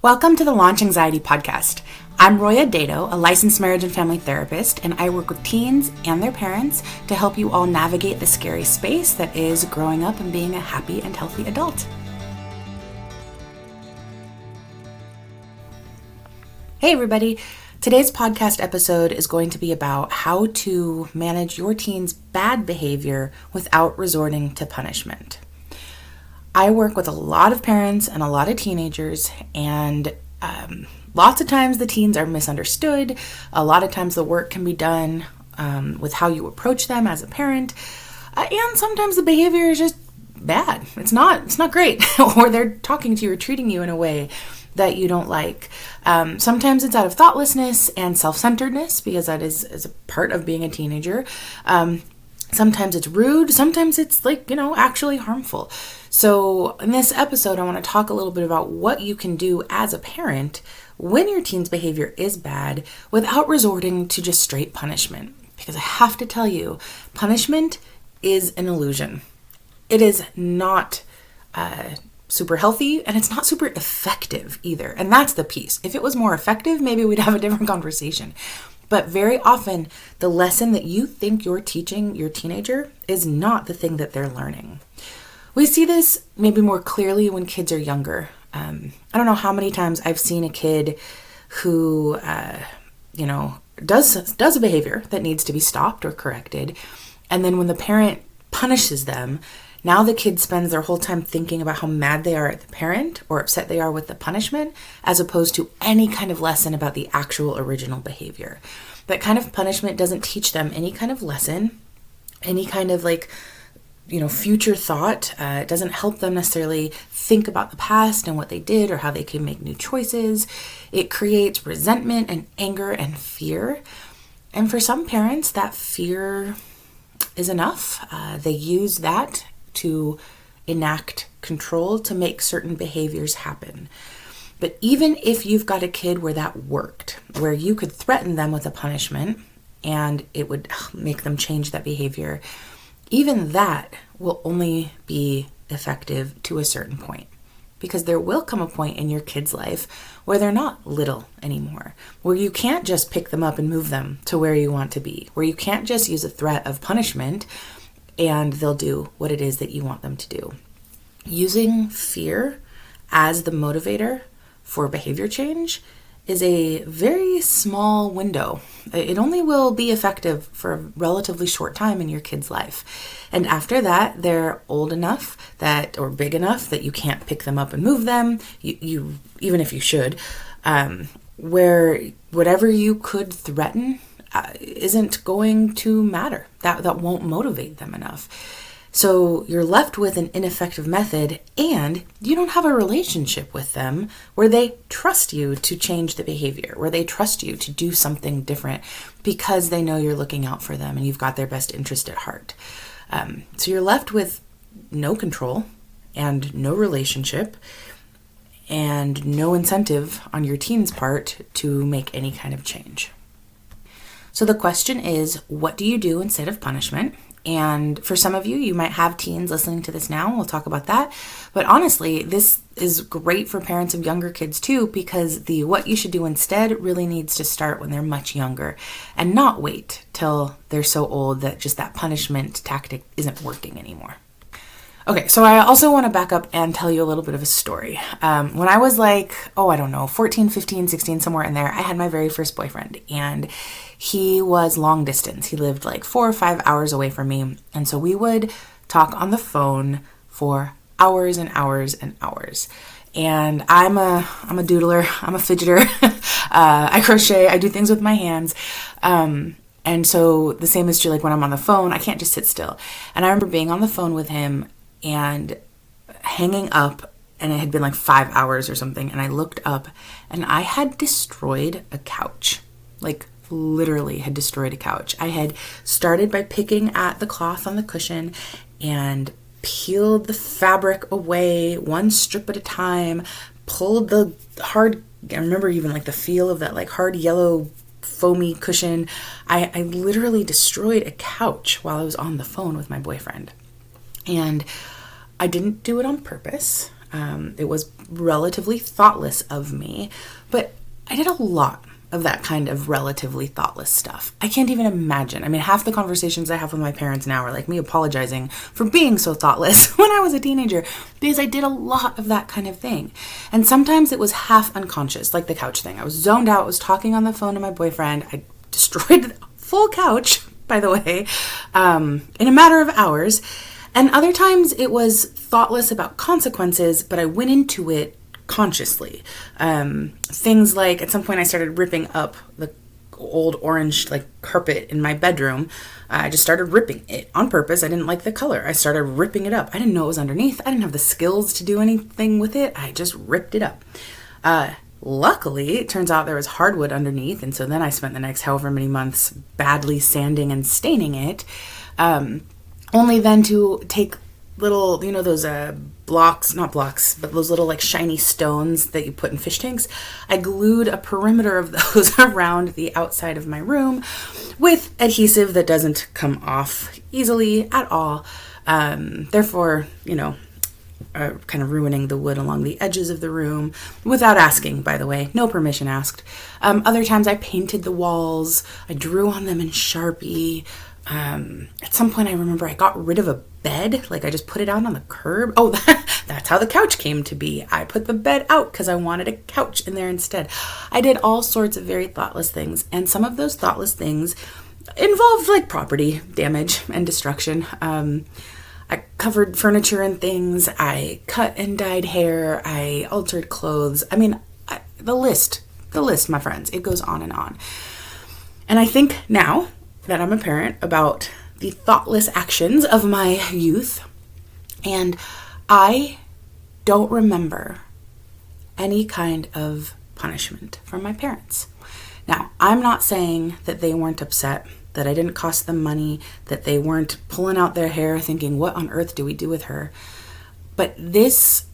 Welcome to the Launch Anxiety Podcast. I'm Roya Dado, a licensed marriage and family therapist, and I work with teens and their parents to help you all navigate the scary space that is growing up and being a happy and healthy adult. Hey everybody! Today's podcast episode is going to be about how to manage your teen's bad behavior without resorting to punishment. I work with a lot of parents and a lot of teenagers, and lots of times the teens are misunderstood. A lot of times the work can be done with how you approach them as a parent, and sometimes the behavior is just bad. It's not great, or they're talking to you or treating you in a way that you don't like. Sometimes it's out of thoughtlessness and self-centeredness, because that is a part of being a teenager. Sometimes it's rude. Sometimes it's actually harmful. So in this episode, I want to talk a little bit about what you can do as a parent when your teen's behavior is bad without resorting to just straight punishment. Because I have to tell you, punishment is an illusion. It is not super healthy, and it's not super effective either. And that's the piece. If it was more effective, maybe we'd have a different conversation. But very often, the lesson that you think you're teaching your teenager is not the thing that they're learning. We see this maybe more clearly when kids are younger. I don't know how many times I've seen a kid who, does a behavior that needs to be stopped or corrected. And then when the parent punishes them, now the kid spends their whole time thinking about how mad they are at the parent or upset they are with the punishment, as opposed to any kind of lesson about the actual original behavior. That kind of punishment doesn't teach them any kind of lesson, any kind of future thought. It doesn't help them necessarily think about the past and what they did or how they can make new choices. It creates resentment and anger and fear. And for some parents, that fear is enough. They use that to enact control to make certain behaviors happen. But even if you've got a kid where that worked, where you could threaten them with a punishment and it would make them change that behavior, even that will only be effective to a certain point. Because there will come a point in your kid's life where they're not little anymore, where you can't just pick them up and move them to where you want to be, where you can't just use a threat of punishment and they'll do what it is that you want them to do. Using fear as the motivator for behavior change is a very small window. It only will be effective for a relatively short time in your kid's life. And after that, they're old enough or big enough that you can't pick them up and move them, you even if you should, where whatever you could threaten isn't going to matter. That won't motivate them enough. So you're left with an ineffective method, and you don't have a relationship with them where they trust you to change the behavior, where they trust you to do something different because they know you're looking out for them and you've got their best interest at heart. So you're left with no control and no relationship and no incentive on your teen's part to make any kind of change. So the question is, what do you do instead of punishment? And for some of you, you might have teens listening to this now. We'll talk about that. But honestly, this is great for parents of younger kids too, because the what you should do instead really needs to start when they're much younger and not wait till they're so old that just that punishment tactic isn't working anymore. Okay, so I also want to back up and tell you a little bit of a story. When I was 14, 15, 16, somewhere in there, I had my very first boyfriend, and he was long distance. He lived 4 or 5 hours away from me, and so we would talk on the phone for hours and hours and hours. And I'm a doodler, I'm a fidgeter, I crochet, I do things with my hands, and so the same is true when I'm on the phone, I can't just sit still. And I remember being on the phone with him and hanging up, and it had been 5 hours or something, and I looked up and I had destroyed a couch. Literally had destroyed a couch. I had started by picking at the cloth on the cushion and peeled the fabric away one strip at a time, pulled the hard, I remember even the feel of that hard yellow foamy cushion. I literally destroyed a couch while I was on the phone with my boyfriend. And I didn't do it on purpose. It was relatively thoughtless of me, but I did a lot of that kind of relatively thoughtless stuff. I can't even imagine. I mean, half the conversations I have with my parents now are like me apologizing for being so thoughtless when I was a teenager, because I did a lot of that kind of thing. And sometimes it was half unconscious, like the couch thing. I was zoned out, was talking on the phone to my boyfriend. I destroyed the full couch, by the way, in a matter of hours. And other times it was thoughtless about consequences, but I went into it consciously. Things like at some point I started ripping up the old orange like carpet in my bedroom. I just started ripping it on purpose. I didn't like the color. I started ripping it up. I didn't know it was underneath. I didn't have the skills to do anything with it. I just ripped it up. Luckily, it turns out there was hardwood underneath, and so then I spent the next however many months badly sanding and staining it, only then to take little, those not blocks, but those little like shiny stones that you put in fish tanks. I glued a perimeter of those around the outside of my room with adhesive that doesn't come off easily at all. Therefore, kind of ruining the wood along the edges of the room without asking, by the way, no permission asked. Other times I painted the walls. I drew on them in Sharpie. At some point I remember I got rid of a bed. Like I just put it out on the curb. Oh, that's how the couch came to be. I put the bed out because I wanted a couch in there instead. I did all sorts of very thoughtless things. And some of those thoughtless things involved like property damage and destruction. I covered furniture and things. I cut and dyed hair. I altered clothes. I mean, the list, my friends, it goes on and on. And I think now that I'm a parent about the thoughtless actions of my youth, and I don't remember any kind of punishment from my parents. Now, I'm not saying that they weren't upset, that I didn't cost them money, that they weren't pulling out their hair thinking, what on earth do we do with her? But this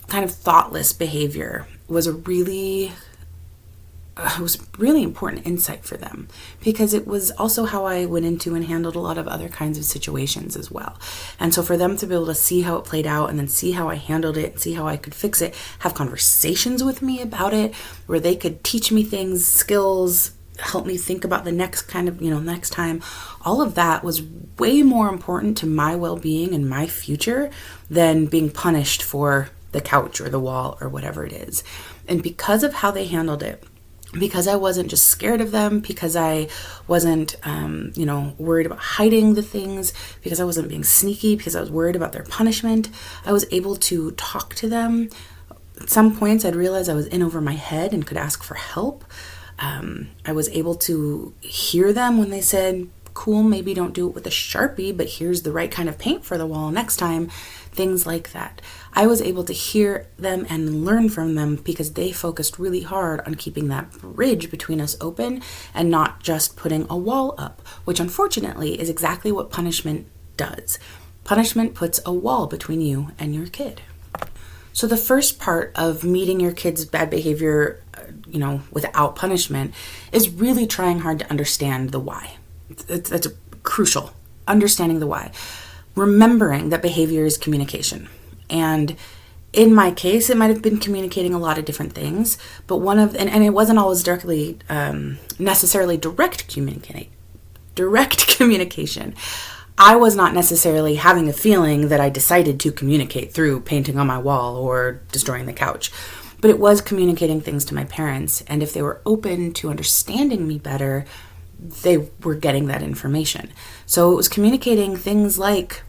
kind of thoughtless behavior was a really important insight for them, because it was also how I went into and handled a lot of other kinds of situations as well. And so for them to be able to see how it played out and then see how I handled it, see how I could fix it, have conversations with me about it, where they could teach me things, skills, help me think about the next kind of, next time. All of that was way more important to my well-being and my future than being punished for the couch or the wall or whatever it is. And because of how they handled it, because I wasn't just scared of them, because I wasn't, worried about hiding the things, because I wasn't being sneaky, because I was worried about their punishment, I was able to talk to them. At some points, I'd realize I was in over my head and could ask for help. I was able to hear them when they said, cool, maybe don't do it with a Sharpie, but here's the right kind of paint for the wall next time, things like that. I was able to hear them and learn from them because they focused really hard on keeping that bridge between us open and not just putting a wall up, which unfortunately is exactly what punishment does. Punishment puts a wall between you and your kid. So the first part of meeting your kid's bad behavior, without punishment, is really trying hard to understand the why. That's crucial, understanding the why. Remembering that behavior is communication. And in my case, it might have been communicating a lot of different things, but and it wasn't always directly, necessarily direct communication. I was not necessarily having a feeling that I decided to communicate through painting on my wall or destroying the couch, but it was communicating things to my parents. And if they were open to understanding me better, they were getting that information. So it was communicating things like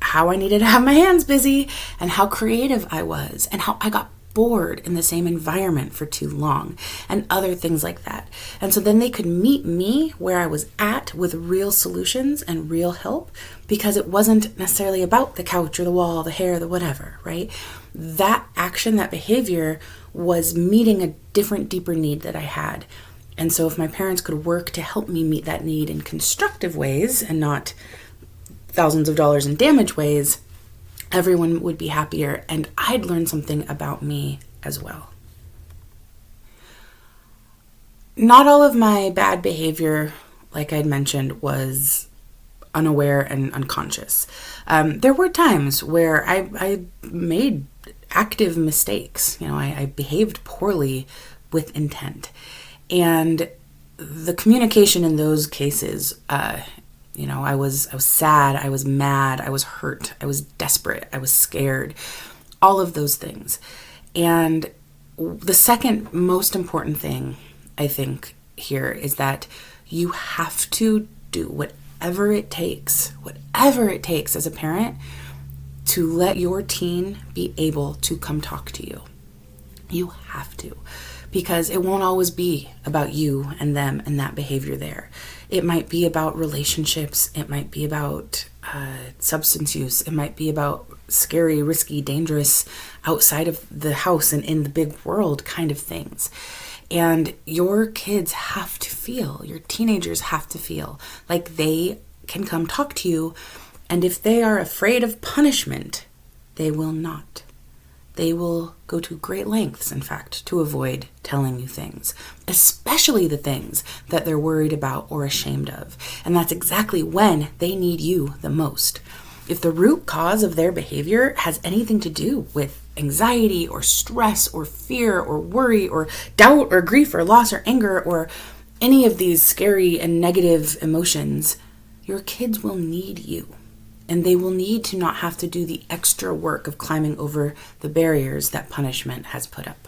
how I needed to have my hands busy and how creative I was and how I got bored in the same environment for too long and other things like that. And so then they could meet me where I was at with real solutions and real help, because it wasn't necessarily about the couch or the wall, the hair, the whatever, right? That action, that behavior was meeting a different, deeper need that I had. And so if my parents could work to help me meet that need in constructive ways and not thousands of dollars in damage ways, everyone would be happier, and I'd learn something about me as well. Not all of my bad behavior, like I'd mentioned, was unaware and unconscious. There were times where I made active mistakes. I behaved poorly with intent. And the communication in those cases, I was sad, I was mad, I was hurt, I was desperate, I was scared, all of those things. And the second most important thing, I think, here is that you have to do whatever it takes as a parent to let your teen be able to come talk to you. You have to, because it won't always be about you and them and that behavior there. It might be about relationships. It might be about substance use. It might be about scary, risky, dangerous, outside of the house and in the big world kind of things. And your kids have to feel, your teenagers have to feel like they can come talk to you. And if they are afraid of punishment, they will not. They will go to great lengths, in fact, to avoid telling you things, especially the things that they're worried about or ashamed of. And that's exactly when they need you the most. If the root cause of their behavior has anything to do with anxiety or stress or fear or worry or doubt or grief or loss or anger or any of these scary and negative emotions, your kids will need you. And they will need to not have to do the extra work of climbing over the barriers that punishment has put up.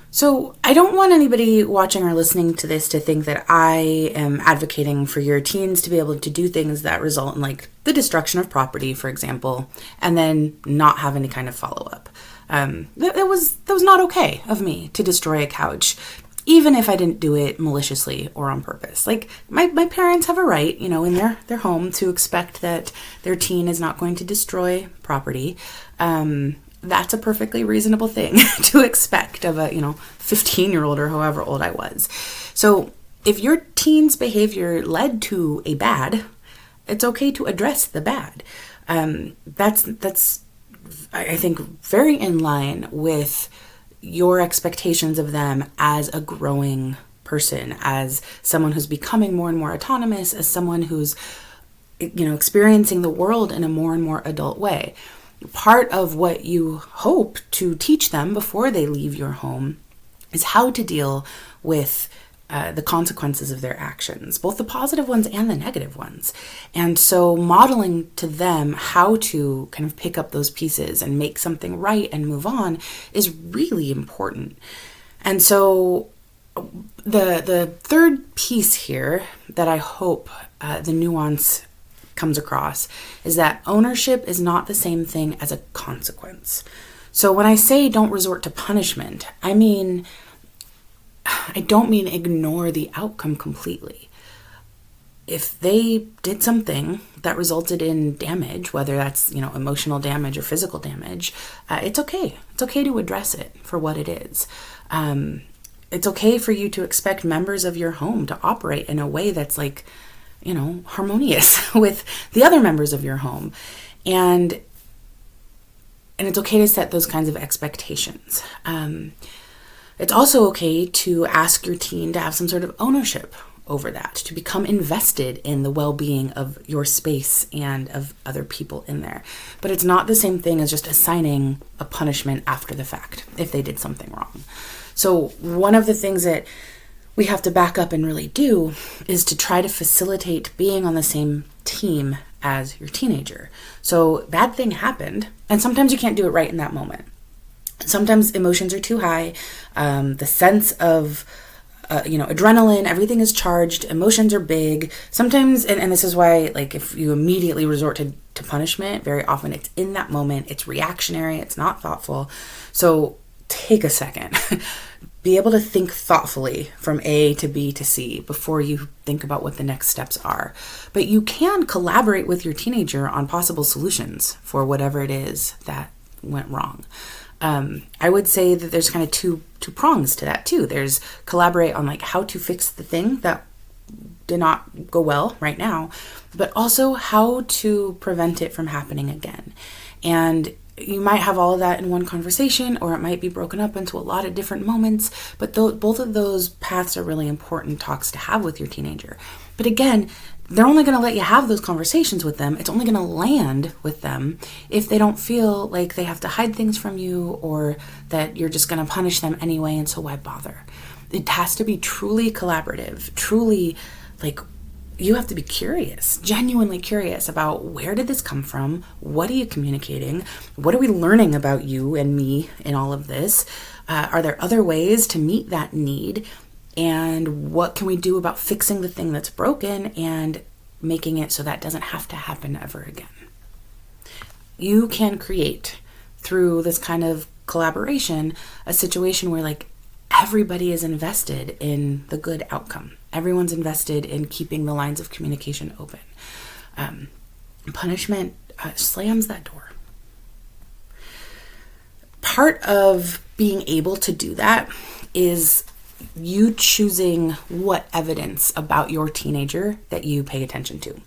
So I don't want anybody watching or listening to this to think that I am advocating for your teens to be able to do things that result in like the destruction of property, for example, and then not have any kind of follow-up. That was not okay of me to destroy a couch, even if I didn't do it maliciously or on purpose. Like, my parents have a right, in their home to expect that their teen is not going to destroy property. That's a perfectly reasonable thing to expect of a, 15-year-old or however old I was. So if your teen's behavior led to a bad, it's okay to address the bad. That's I think, very in line with your expectations of them as a growing person, as someone who's becoming more and more autonomous, as someone who's, experiencing the world in a more and more adult way. Part of what you hope to teach them before they leave your home is how to deal with the consequences of their actions, both the positive ones and the negative ones. And so modeling to them how to kind of pick up those pieces and make something right and move on is really important. And so the third piece here that I hope the nuance comes across is that ownership is not the same thing as a consequence. So when I say don't resort to punishment, I don't mean ignore the outcome completely. If they did something that resulted in damage, whether that's, emotional damage or physical damage, it's okay. It's okay to address it for what it is. It's okay for you to expect members of your home to operate in a way that's harmonious with the other members of your home. And it's okay to set those kinds of expectations. It's also okay to ask your teen to have some sort of ownership over that, to become invested in the well-being of your space and of other people in there. But it's not the same thing as just assigning a punishment after the fact if they did something wrong. So one of the things that we have to back up and really do is to try to facilitate being on the same team as your teenager. So bad thing happened, and sometimes you can't do it right in that moment. Sometimes emotions are too high. The sense of, adrenaline, everything is charged. Emotions are big. Sometimes, and this is why, if you immediately resort to punishment, very often it's in that moment. It's reactionary. It's not thoughtful. So take a second. Be able to think thoughtfully from A to B to C before you think about what the next steps are. But you can collaborate with your teenager on possible solutions for whatever it is that went wrong. I would say that there's kind of two prongs to that too. There's collaborate on how to fix the thing that did not go well right now, but also how to prevent it from happening again. And you might have all of that in one conversation, or it might be broken up into a lot of different moments. But both of those paths are really important talks to have with your teenager. But again, they're only going to let you have those conversations with them. It's only going to land with them if they don't feel like they have to hide things from you, or that you're just going to punish them anyway, and so why bother? It has to be truly collaborative, truly like, you have to be curious, genuinely curious about, where did this come from? What are you communicating? What are we learning about you and me in all of this? Are there other ways to meet that need? And what can we do about fixing the thing that's broken and making it so that doesn't have to happen ever again? You can create, through this kind of collaboration, a situation where like everybody is invested in the good outcome. Everyone's invested in keeping the lines of communication open. Punishment slams that door. Part of being able to do that is you choosing what evidence about your teenager that you pay attention to.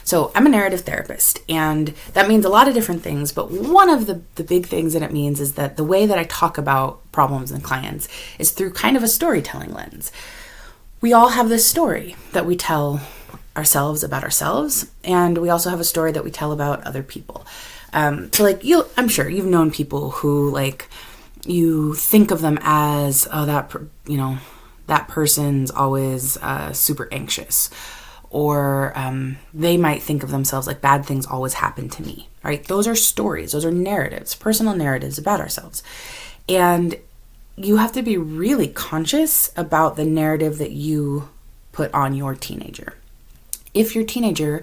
So I'm a narrative therapist, and that means a lot of different things, but one of the big things that it means is that the way that I talk about problems and clients is through kind of a storytelling lens. We all have this story that we tell ourselves about ourselves, and we also have a story that we tell about other people. So like I'm sure you've known people who like, you think of them as, oh, that person's always super anxious, or they might think of themselves like, bad things always happen to me, right? Those are stories, those are narratives, personal narratives about ourselves. And you have to be really conscious about the narrative that you put on your teenager. If your teenager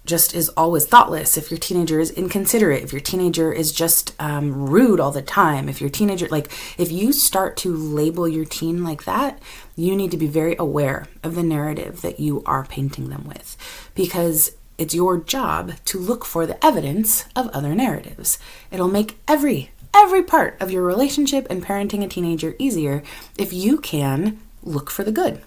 just is always thoughtless, if your teenager is inconsiderate, if your teenager is just rude all the time, if your teenager, like if you start to label your teen like that, you need to be very aware of the narrative that you are painting them with, because it's your job to look for the evidence of other narratives. It'll make every part of your relationship and parenting a teenager easier if you can look for the good.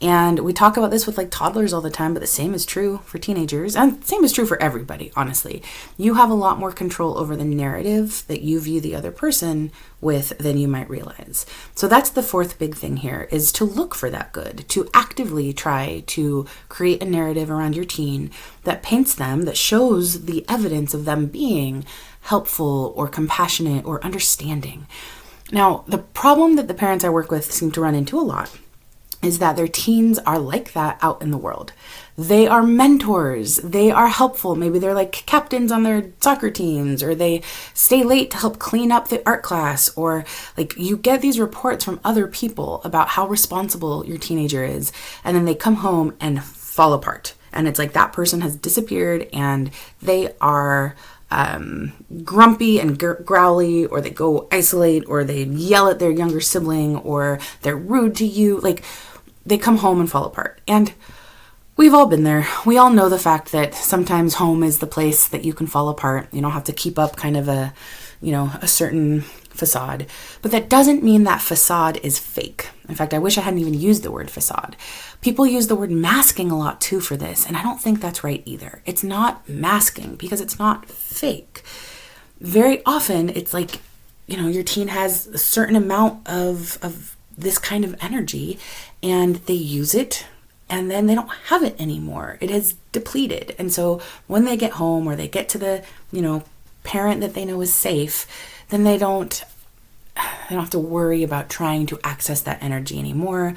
And we talk about this with like toddlers all the time, but the same is true for teenagers, and same is true for everybody, honestly. You have a lot more control over the narrative that you view the other person with than you might realize. So that's the fourth big thing here, is to look for that good, to actively try to create a narrative around your teen that paints them, that shows the evidence of them being helpful or compassionate or understanding. Now, the problem that the parents I work with seem to run into a lot is that their teens are like that out in the world. They are mentors. They are helpful. Maybe they're like captains on their soccer teams, or they stay late to help clean up the art class, or like you get these reports from other people about how responsible your teenager is, and then they come home and fall apart. And it's like that person has disappeared and they are grumpy and growly, or they go isolate, or they yell at their younger sibling, or they're rude to you. Like they come home and fall apart. And we've all been there. We all know the fact that sometimes home is the place that you can fall apart. You don't have to keep up kind of a certain facade. But that doesn't mean that facade is fake. In fact, I wish I hadn't even used the word facade. People use the word masking a lot too for this, and I don't think that's right either. It's not masking because it's not fake. Very often it's like, your teen has a certain amount of this kind of energy, and they use it, and then they don't have it anymore. It has depleted. And so when they get home, or they get to the, parent that they know is safe, then they don't have to worry about trying to access that energy anymore.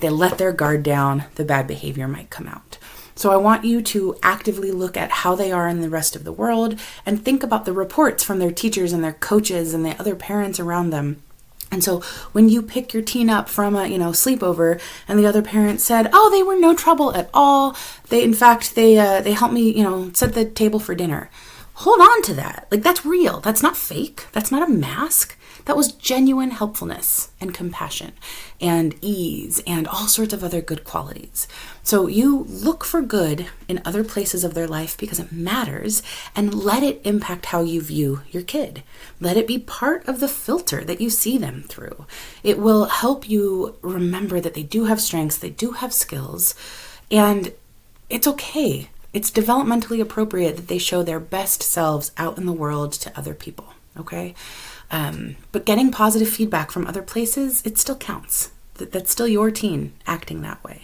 They let their guard down. The bad behavior might come out. So I want you to actively look at how they are in the rest of the world, and think about the reports from their teachers and their coaches and the other parents around them. And so when you pick your teen up from a, sleepover, and the other parent said, oh, they were no trouble at all. They helped me, set the table for dinner. Hold on to that. Like, that's real. That's not fake. That's not a mask. That was genuine helpfulness and compassion and ease and all sorts of other good qualities. So you look for good in other places of their life because it matters, and let it impact how you view your kid. Let it be part of the filter that you see them through. It will help you remember that they do have strengths, they do have skills, and it's okay It's developmentally appropriate that they show their best selves out in the world to other people, okay? But getting positive feedback from other places, it still counts. That's still your teen acting that way.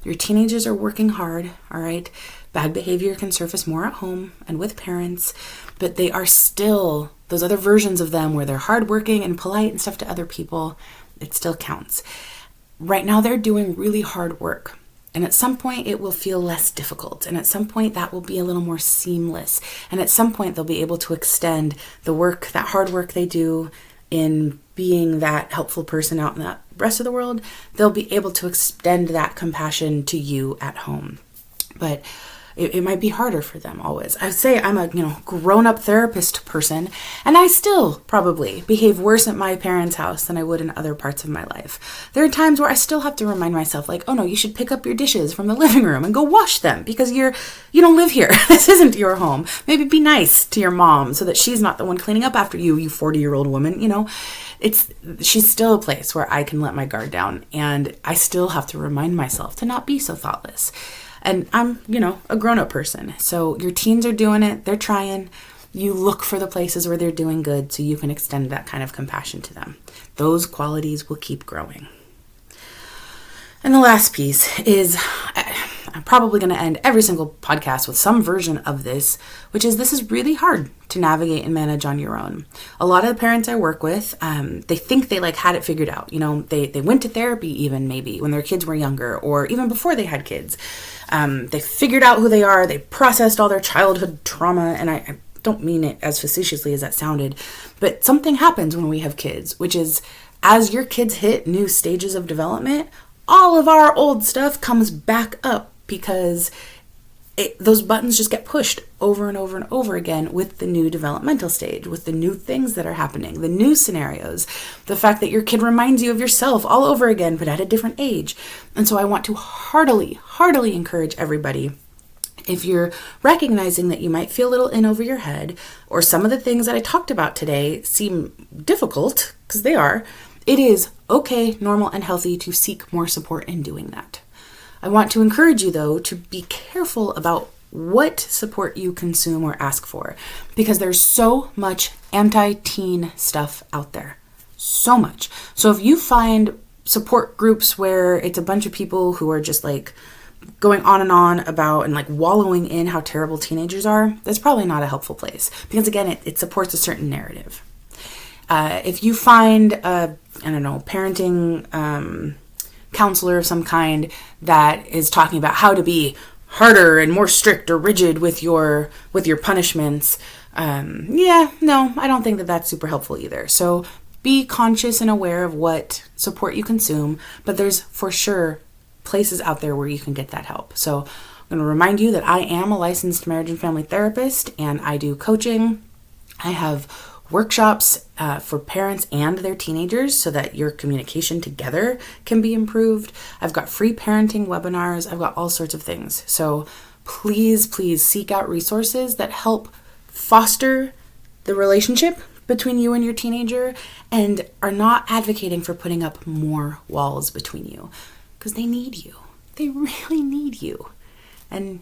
Your teenagers are working hard, all right? Bad behavior can surface more at home and with parents, but they are still those other versions of them where they're hardworking and polite and stuff to other people. It still counts. Right now, they're doing really hard work. And at some point, it will feel less difficult. And at some point, that will be a little more seamless. And at some point, they'll be able to extend the work, that hard work they do in being that helpful person out in the rest of the world. They'll be able to extend that compassion to you at home. But it might be harder for them always. I say I'm a grown-up therapist person, and I still probably behave worse at my parents' house than I would in other parts of my life. There are times where I still have to remind myself, like, oh no, you should pick up your dishes from the living room and go wash them because you don't live here. This isn't your home. Maybe be nice to your mom so that she's not the one cleaning up after you 40-year-old woman. She's still a place where I can let my guard down, and I still have to remind myself to not be so thoughtless. And I'm, a grown-up person. So your teens are doing it. They're trying. You look for the places where they're doing good so you can extend that kind of compassion to them. Those qualities will keep growing. And the last piece is, I'm probably going to end every single podcast with some version of this, which is this is really hard to navigate and manage on your own. A lot of the parents I work with, they think they had it figured out. They went to therapy even maybe when their kids were younger or even before they had kids. They figured out who they are. They processed all their childhood trauma. And I don't mean it as facetiously as that sounded, but something happens when we have kids, which is as your kids hit new stages of development, all of our old stuff comes back up because those buttons just get pushed over and over and over again with the new developmental stage, with the new things that are happening, the new scenarios, the fact that your kid reminds you of yourself all over again, but at a different age. And so I want to heartily encourage everybody, if you're recognizing that you might feel a little in over your head, or some of the things that I talked about today seem difficult, because they are, it is okay, normal, and healthy to seek more support in doing that. I want to encourage you, though, to be careful about what support you consume or ask for, because there's so much anti-teen stuff out there. So much. So if you find support groups where it's a bunch of people who are just going on and on about and wallowing in how terrible teenagers are, that's probably not a helpful place, because again, it supports a certain narrative. If you find parenting counselor of some kind that is talking about how to be harder and more strict or rigid with your punishments, I don't think that that's super helpful either. So be conscious and aware of what support you consume, but there's for sure places out there where you can get that help. So I'm going to remind you that I am a licensed marriage and family therapist, and I do coaching. I have workshops for parents and their teenagers so that your communication together can be improved. I've got free parenting webinars. I've got all sorts of things. So please seek out resources that help foster the relationship between you and your teenager and are not advocating for putting up more walls between you, because they need you. They really need you. And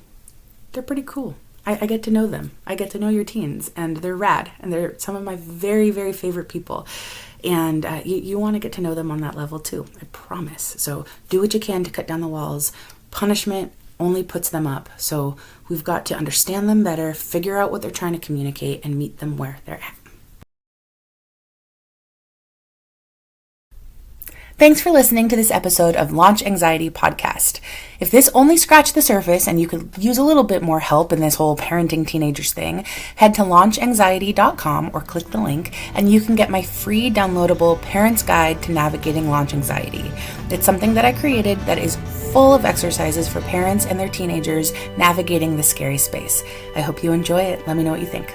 they're pretty cool. I get to know them. I get to know your teens, and they're rad, and they're some of my very, very favorite people. And you want to get to know them on that level too, I promise. So do what you can to cut down the walls. Punishment only puts them up. So we've got to understand them better, figure out what they're trying to communicate, and meet them where they're at. Thanks for listening to this episode of Launch Anxiety Podcast. If this only scratched the surface and you could use a little bit more help in this whole parenting teenagers thing, head to launchanxiety.com or click the link and you can get my free downloadable Parent's Guide to Navigating Launch Anxiety. It's something that I created that is full of exercises for parents and their teenagers navigating this scary space. I hope you enjoy it. Let me know what you think.